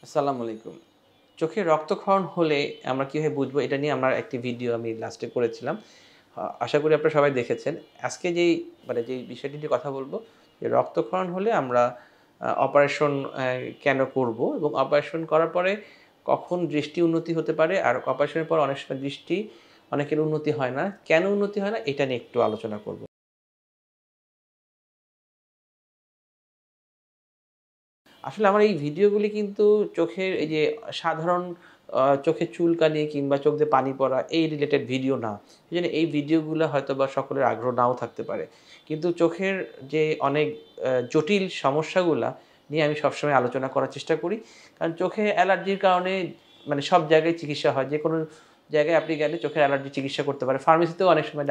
আসসালামু আলাইকুম। চোখে রক্তক্ষরণ হলে আমরা কিভাবে বুঝবো? এটা নিয়ে আমার একটি ভিডিও আমি লাস্টে করেছিলাম। আশা করি আপনারা সবাই দেখেছেন। আজকে যেই বিষয়টি নিয়ে কথা বলব, যে রক্তক্ষরণ হলে আমরা অপারেশন কেন করব এবং অপারেশন করার পরে কখন দৃষ্টি উন্নতি হতে পারে, আর অপারেশনের পর অনেক সময় দৃষ্টি অনেকের উন্নতি হয় না। কেন উন্নতি হয় না? এটা নিয়ে একটু আলোচনা করব। আসলে আমার এই ভিডিওগুলি কিন্তু চোখের এই যে সাধারণ চোখের চুলকানি কিংবা চোখ দিয়ে পানি পড়া এই রিলেটেড ভিডিও না। এজন্য এই ভিডিওগুলো হয়তোবা সকলের আগ্রহ নাও থাকতে পারে। কিন্তু চোখের যে অনেক জটিল সমস্যাগুলা নিয়ে আমি সবসময় আলোচনা করার চেষ্টা করি। কারণ চোখে অ্যালার্জির কারণে মানে সব জায়গায় চিকিৎসা হয়। যেকোনো জায়গায় আপনি গেলে চোখের অ্যালার্জি চিকিৎসা করতে পারে। ফার্মেসিতেও অনেক সময়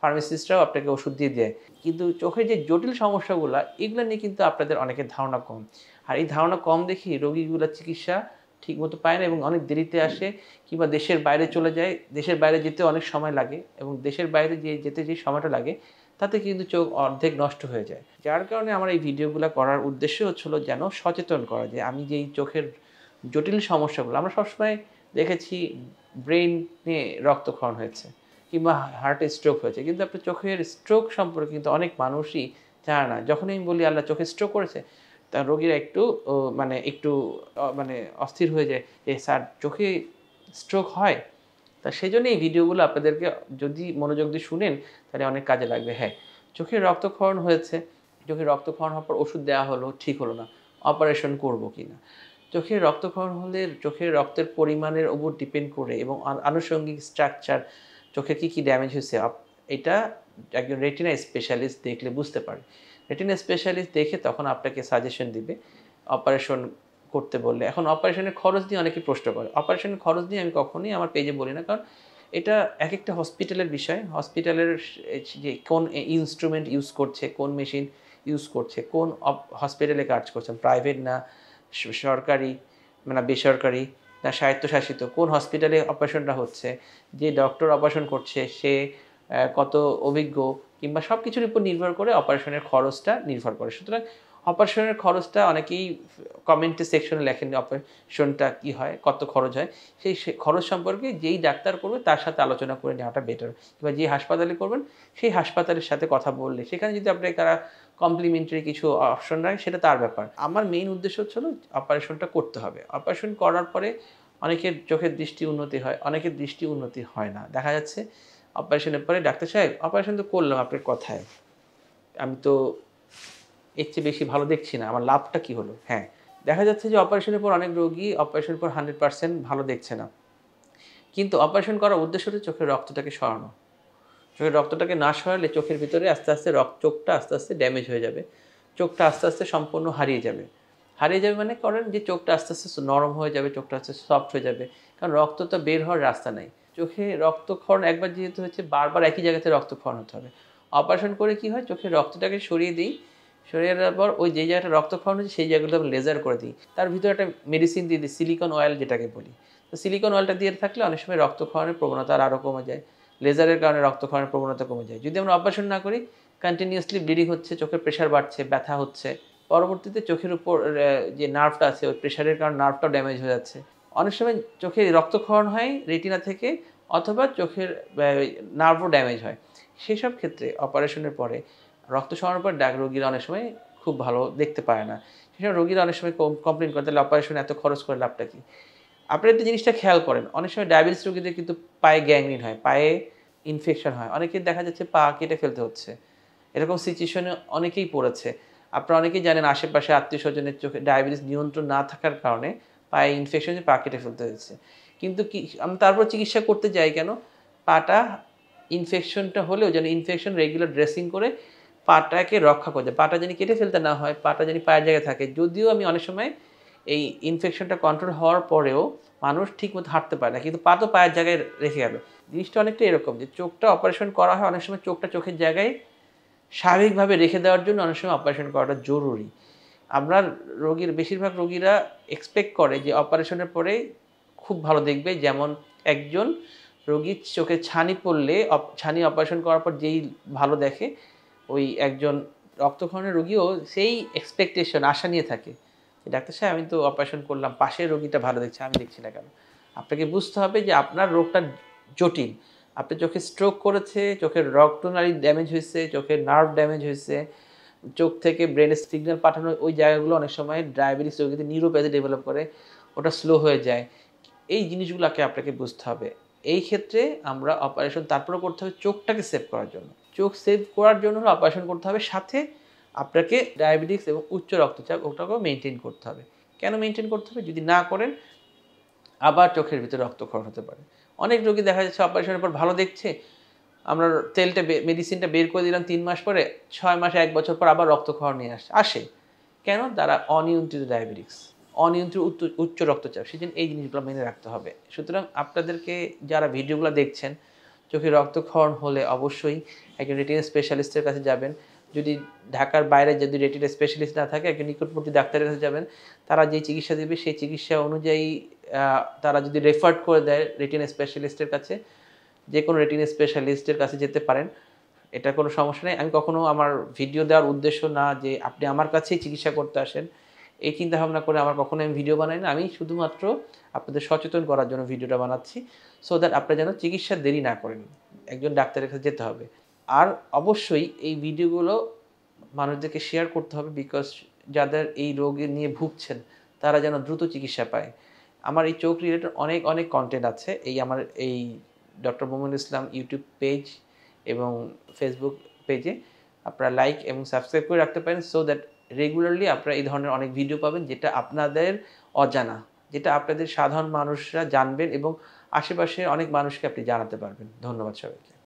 ফার্মাসিস্টরাও আপনাকে ওষুধ দিয়ে দেয়। কিন্তু চোখের যে জটিল সমস্যাগুলা, এগুলা নিয়ে কিন্তু আপনাদের অনেকের ধারণা কম। আর এই ধারণা কম দেখেই রোগীগুলা চিকিৎসা ঠিকমতো পায় না এবং অনেক দেরিতে আসে কিংবা দেশের বাইরে চলে যায়। দেশের বাইরে যেতে অনেক সময় লাগে এবং দেশের বাইরে যেতে যে সময়টা লাগে, তাতে কিন্তু চোখ অর্ধেক নষ্ট হয়ে যায়। যার কারণে আমার এই ভিডিওগুলা করার উদ্দেশ্য হচ্ছিল যেন সচেতন করা, যে আমি যেই চোখের জটিল সমস্যাগুলো আমরা সবসময় দেখেছি, ব্রেইন নিয়ে রক্তক্ষরণ হয়েছে কিংবা হার্টে স্ট্রোক হয়েছে। কিন্তু আপনার চোখের স্ট্রোক সম্পর্কে কিন্তু অনেক মানুষই জানে না। যখনই আমি বলি আল্লাহ চোখে স্ট্রোক করেছে, তা রোগীরা একটু অস্থির হয়ে যায় যে স্যার চোখে স্ট্রোক হয়? তা সেজন্য এই ভিডিওগুলো আপনাদেরকে যদি মনোযোগ দিয়ে শুনেন তাহলে অনেক কাজে লাগবে। হ্যাঁ, চোখের রক্তক্ষরণ হয়েছে, চোখের রক্তক্ষরণ হওয়ার পর ওষুধ দেওয়া হলো, ঠিক হলো না। অপারেশন করব কিনা? চোখের রক্তক্ষরণ হলে চোখের রক্তের পরিমাণের উপর ডিপেন্ড করে এবং আনুষঙ্গিক স্ট্রাকচার, চোখে কী ড্যামেজ হয়েছে এটা একজন রেটিনা স্পেশালিস্ট দেখলে বুঝতে পারে। রেটিনা স্পেশালিস্ট দেখে তখন আপনাকে সাজেশন দিবে অপারেশন করতে বললে। এখন অপারেশনের খরচ নিয়ে অনেকে প্রশ্ন করে। অপারেশনের খরচ নিয়ে আমি কখনোই আমার পেজে বলি না। কারণ এটা একেকটা হসপিটালের বিষয়। হসপিটালের যে কোন ইন্সট্রুমেন্ট ইউজ করছে, কোন মেশিন ইউজ করছে, কোন হসপিটালে কাজ করছেন, প্রাইভেট না সরকারি, মানে বেসরকারি না স্বায়ত্তশাসিত, কোন হসপিটালে অপারেশনটা হচ্ছে, যে ডক্টর অপারেশন করছে সে কত অভিজ্ঞ কিংবা সব কিছুর উপর নির্ভর করে অপারেশনের খরচটা নির্ভর করে। সুতরাং অপারেশনের খরচটা অনেকেই কমেন্টে সেকশনে লেখেন যে অপারেশনটা কী হয়, কত খরচ হয়। সেই খরচ সম্পর্কে যেই ডাক্তার করবে তার সাথে আলোচনা করে নেওয়াটা বেটার। কিংবা যে হাসপাতালে করবেন সেই হাসপাতালের সাথে কথা বললে সেখানে যদি আপনারা কমপ্লিমেন্টারি কিছু অপশন রাখে সেটা তার ব্যাপার। আমার মেইন উদ্দেশ্য হচ্ছে হলো অপারেশনটা করতে হবে। অপারেশন করার পরে অনেকের চোখের দৃষ্টি উন্নতি হয়, অনেকের দৃষ্টি উন্নতি হয় না। দেখা যাচ্ছে অপারেশনের পরে ডাক্তার সাহেব অপারেশন তো করলাম আপনার কথায়, আমি তো এর চেয়ে বেশি ভালো দেখছি না, আমার লাভটা কী হলো? হ্যাঁ, দেখা যাচ্ছে যে অপারেশনের পর অনেক রোগী অপারেশনের পর 100% ভালো দেখছে না। কিন্তু অপারেশন করার উদ্দেশ্য হচ্ছে চোখের রক্তটাকে সরানো। চোখের রক্তটাকে না সরালে চোখের ভিতরে আস্তে, আস্তে চোখটা আস্তে, আস্তে ড্যামেজ হয়ে যাবে। চোখটা আস্তে, আস্তে সম্পূর্ণ হারিয়ে যাবে। হারিয়ে যাবে মানে করেন যে চোখটা আস্তে, আস্তে নরম হয়ে যাবে, চোখটা আস্তে, আস্তে সফট হয়ে যাবে। কারণ রক্ত তো বের হওয়ার রাস্তা নাই। চোখে রক্তক্ষরণ একবার যেহেতু হচ্ছে বারবার একই জায়গাতে রক্তক্ষরণ হতে হবে। অপারেশন করে কি হয়, চোখের রক্তটাকে সরিয়ে দিই। সরিয়ে দেওয়ার পর ওই যেই জায়গাটা রক্তক্ষরণ হচ্ছে সেই জায়গাটা আমি লেজার করে দিই। তার ভিতরে একটা মেডিসিন দিয়ে দিই, সিলিকন অয়েল যেটাকে বলি। তো সিলিকন অয়েলটা দিয়ে থাকলে অনেক সময় রক্তক্ষরণের প্রবণতা আরও কমে যায়। লেজারের কারণে রক্তক্ষরণের প্রবণতা কমে যায়। যদি আমরা অপারেশন না করি, কন্টিনিউয়াসলি ব্লিডিং হচ্ছে, চোখের প্রেশার বাড়ছে, ব্যথা হচ্ছে। পরবর্তীতে চোখের উপর যে নার্ভটা আছে ওই প্রেশারের কারণে নার্ভটাও ড্যামেজ হয়ে যাচ্ছে। অনেক সময় চোখে রক্তক্ষরণ হয় রেটিনা থেকে, অথবা চোখের নার্ভও ড্যামেজ হয়। সেসব ক্ষেত্রে অপারেশনের পরে রক্ত সরানোর পর রোগীরা অনেক সময় খুব ভালো দেখতে পায় না। সেসব রোগীরা অনেক সময় কমপ্লেইন করে, তাহলে অপারেশন এত খরচ করে লাভটা কী? আপনারা একটা জিনিসটা খেয়াল করেন, অনেক সময় ডায়াবেটিস রোগীদের কিন্তু পায়ে গ্যাংগ্রিন হয়, পায়ে ইনফেকশন হয়। অনেকের দেখা যাচ্ছে পা কেটে ফেলতে হচ্ছে। এরকম সিচুয়েশনে অনেকেই পড়েছে। আপনারা অনেকেই জানেন আশেপাশে আত্মীয়স্বজনের চোখে ডায়াবেটিস নিয়ন্ত্রণ না থাকার কারণে পায়ে ইনফেকশন হয়ে পা কেটে ফেলতে হয়েছে। কিন্তু আমরা তারপর চিকিৎসা করতে যাই কেন? পাটা ইনফেকশনটা হলেও যেন ইনফেকশন রেগুলার ড্রেসিং করে পাটাকে রক্ষা করে দেয়। পাটা যেন কেটে ফেলতে না হয়, পাটা যেন পায়ের জায়গায় থাকে। যদিও আমি অনেক সময় এই ইনফেকশনটা কন্ট্রোল হওয়ার পরেও মানুষ ঠিকমতো হাঁটতে পারে না। কিন্তু পা তো পায়ের জায়গায় রেখে গেল। জিনিসটা অনেকটা এরকম যে চোখটা অপারেশন করা হয় অনেক সময় চোখটা চোখের জায়গায় স্বাভাবিকভাবে রেখে দেওয়ার জন্য অনেক সময় অপারেশন করাটা জরুরি। আমরা বেশিরভাগ রোগীরা এক্সপেক্ট করে যে অপারেশনের পরে খুব ভালো দেখবে। যেমন একজন রোগীর চোখে ছানি পড়লে ছানি অপারেশন করার পর যেই ভালো দেখে, ওই একজন রক্তক্ষরণের রোগীও সেই এক্সপেকটেশন আশা নিয়ে থাকে যে ডাক্তার সাহেব আমি তো অপারেশন করলাম, পাশের রোগীটা ভালো দেখছে, আমি দেখছি না কেন? আপনাকে বুঝতে হবে যে আপনার রোগটা জটিল। আপনার চোখে স্ট্রোক করেছে, চোখের রক্তনালী ড্যামেজ হয়েছে, চোখের নার্ভ ড্যামেজ হয়েছে, চোখ থেকে ব্রেনে সিগন্যাল পাঠানো ওই জায়গাগুলো অনেক সময় ডায়াবেটিস রোগীতে নিউরোপ্যাথি ডেভেলপ করে, ওটা স্লো হয়ে যায়। এই জিনিসগুলোকে আপনাকে বুঝতে হবে। এই ক্ষেত্রে আমরা অপারেশন তারপরেও করতে হবে চোখটাকে সেভ করার জন্য। চোখ সেভ করার জন্য হলো অপারেশন করতে হবে, সাথে আপনাকে ডায়াবেটিস এবং উচ্চ রক্তচাপ ওটাকেও মেনটেন করতে হবে। কেন মেনটেন করতে হবে? যদি না করেন আবার চোখের ভিতরে রক্তক্ষরণ হতে পারে। অনেক রোগী দেখা যাচ্ছে অপারেশনের পর ভালো দেখছে, আমরা তেলটা মেডিসিনটা বের করে দিলাম ৩ মাস পরে, ৬ মাস ১ বছর পর আবার রক্তক্ষরণ নিয়ে আসে। কেন? তারা অনিয়ন্ত্রিত ডায়াবেটিস, অনিয়ন্ত্রিত উচ্চ রক্তচাপ। সেজন্য এই জিনিসগুলো মেনে রাখতে হবে। সুতরাং আপনাদেরকে যারা ভিডিওগুলো দেখছেন, চোখে রক্তক্ষরণ হলে অবশ্যই একজন রেটিনা স্পেশালিস্টের কাছে যাবেন। যদি ঢাকার বাইরে যদি রেটিনা স্পেশালিস্ট না থাকে, একজন নিকটবর্তী ডাক্তারের কাছে যাবেন। তারা যে চিকিৎসা দেবে সেই চিকিৎসা অনুযায়ী তারা যদি রেফার্ড করে দেয় রেটিনা স্পেশালিস্টের কাছে, যে কোনো রেটিনা স্পেশালিস্টের কাছে যেতে পারেন। এটা কোনো সমস্যা নেই। আমি কখনো আমার ভিডিও দেওয়ার উদ্দেশ্য না যে আপনি আমার কাছেই চিকিৎসা করতে আসেন, এই চিন্তাভাবনা করে আমার কখনোই আমি ভিডিও বানাই না। আমি শুধুমাত্র আপনাদের সচেতন করার জন্য ভিডিওটা বানাচ্ছি, সো দ্যাট আপনারা যেন চিকিৎসা দেরি না করেন। একজন ডাক্তারের কাছে যেতে হবে। আর অবশ্যই এই ভিডিওগুলো মানুষদেরকে শেয়ার করতে হবে, বিকজ যাদের এই রোগে নিয়ে ভুগছেন তারা যেন দ্রুত চিকিৎসা পায়। আমার এই চোখ রিলেটেড অনেক কন্টেন্ট আছে আমার এই ডক্টর মোহাম্মদ ইসলাম ইউটিউব পেজ এবং ফেসবুক পেজে। আপনারা লাইক এবং সাবস্ক্রাইব করে রাখতে পারেন, সো দ্যাট রেগুলারলি আপনারা এই ধরনের অনেক ভিডিও পাবেন যেটা আপনাদের অজানা, যেটা আপনাদের সাধারণ মানুষরা জানবেন এবং আশেপাশের অনেক মানুষকে আপনি জানাতে পারবেন। ধন্যবাদ সবাইকে।